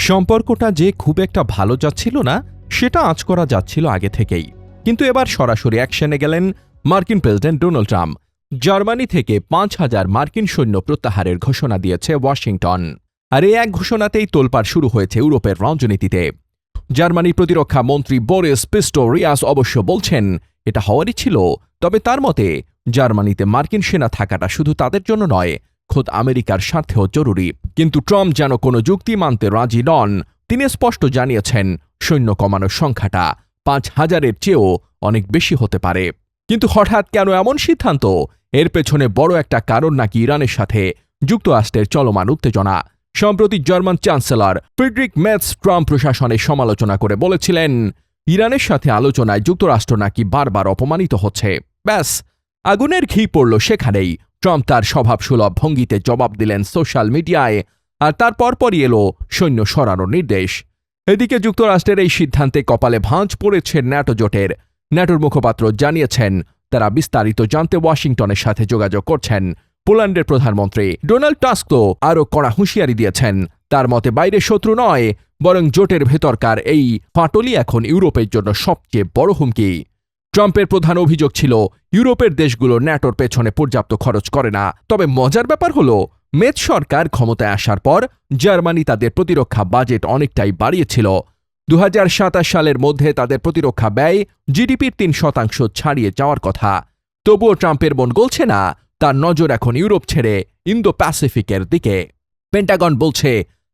সম্পর্কটা যে খুব একটা ভালো যাচ্ছিল না সেটা আঁচ করা যাচ্ছিল আগে থেকেই। কিন্তু এবার সরাসরি অ্যাকশনে গেলেন মার্কিন প্রেসিডেন্ট ডোনাল্ড ট্রাম্প। জার্মানি থেকে ৫,০০০ মার্কিন সৈন্য প্রত্যাহারের ঘোষণা দিয়েছে ওয়াশিংটন। আর এই এক ঘোষণাতেই তোলপাড় শুরু হয়েছে ইউরোপের রাজনীতিতে। জার্মানির প্রতিরক্ষা মন্ত্রী বরিস পিস্টোরিয়াস অবশ্য বলছেন এটা হওয়ারই ছিল, তবে তার মতে জার্মানিতে মার্কিন সেনা থাকাটা শুধু তাদের জন্য নয়, খোদ আমেরিকার স্বার্থেও জরুরি। কিন্তু ট্রাম্প যেন কোনো যুক্তি মানতে রাজি নন। তিনি স্পষ্ট জানিয়েছেন সৈন্য কমানোর সংখ্যাটা ৫,০০০-এর চেয়েও অনেক বেশি হতে পারে। কিন্তু হঠাৎ কেন এমন সিদ্ধান্ত? এর পেছনে বড় একটা কারণ নাকি ইরানের সাথে যুক্তরাষ্ট্রের চলমান উত্তেজনা। সম্প্রতি German chancellor Friedrich Merz Trump প্রশাসনের সমালোচনা করে বলেছিলেন ইরানের সাথে আলোচনায় যুক্তরাষ্ট্র নাকি বারবার অপমানিত হচ্ছে। ব্যাস, আগুনের ঘি পড়ল সেখানেই। ট্রাম্প তার স্বভাবসুলভ ভঙ্গিতে জবাব দিলেন সোশ্যাল মিডিয়ায়, আর তার পরপরই এলো সৈন্য সরানোর নির্দেশ। এদিকে যুক্তরাষ্ট্রের এই সিদ্ধান্তে কপালে ভাঁজ পড়েছে ন্যাটো জোটের। ন্যাটোর মুখপাত্র জানিয়েছেন তারা বিস্তারিত জানতে ওয়াশিংটনের সাথে যোগাযোগ করছেন। পোল্যান্ডের প্রধানমন্ত্রী ডোনাল্ড টাস্ক তো আরও কড়া হুঁশিয়ারি দিয়েছেন। তার মতে বাইরের শত্রু নয়, বরং জোটের ভেতরকার এই ফাটলই এখন ইউরোপের জন্য সবচেয়ে বড় হুমকি। ট্রাম্পের প্রধান অভিযোগ ছিল ইউরোপের দেশগুলো ন্যাটোর পেছনে পর্যাপ্ত খরচ করে না। তবে মজার ব্যাপার হলো মের্জ সরকার ক্ষমতায় আসার পর জার্মানি তাদের প্রতিরক্ষা বাজেট অনেকটাই বাড়িয়েছিল। ২০২৭ সালের মধ্যে তাদের প্রতিরক্ষা ব্যয় জিডিপির ৩% ছাড়িয়ে যাওয়ার কথা। তবুও ট্রাম্পের মন গলছে না, তার নজর এখন ইউরোপ ছেড়ে ইন্দো প্যাসিফিকের দিকে। পেন্টাগন বলছে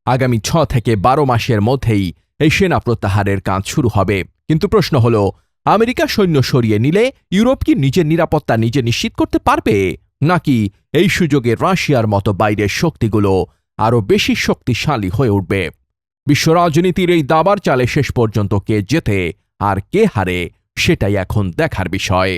আগামী ৬ থেকে ১২ মাসের মধ্যেই এই সেনা প্রত্যাহারের কাজ শুরু হবে। কিন্তু প্রশ্ন হল, আমেরিকা সৈন্য সরিয়ে নিলে ইউরোপ কি নিজের নিরাপত্তা নিজে নিশ্চিত করতে পারবে, নাকি এই সুযোগে রাশিয়ার মতো বাইরের শক্তিগুলো আরও বেশি শক্তিশালী হয়ে উঠবে? বিশ্ব রাজনীতির এই দাবার চালে শেষ পর্যন্ত কে জেতে আর কে হারে, সেটাই এখন দেখার বিষয়।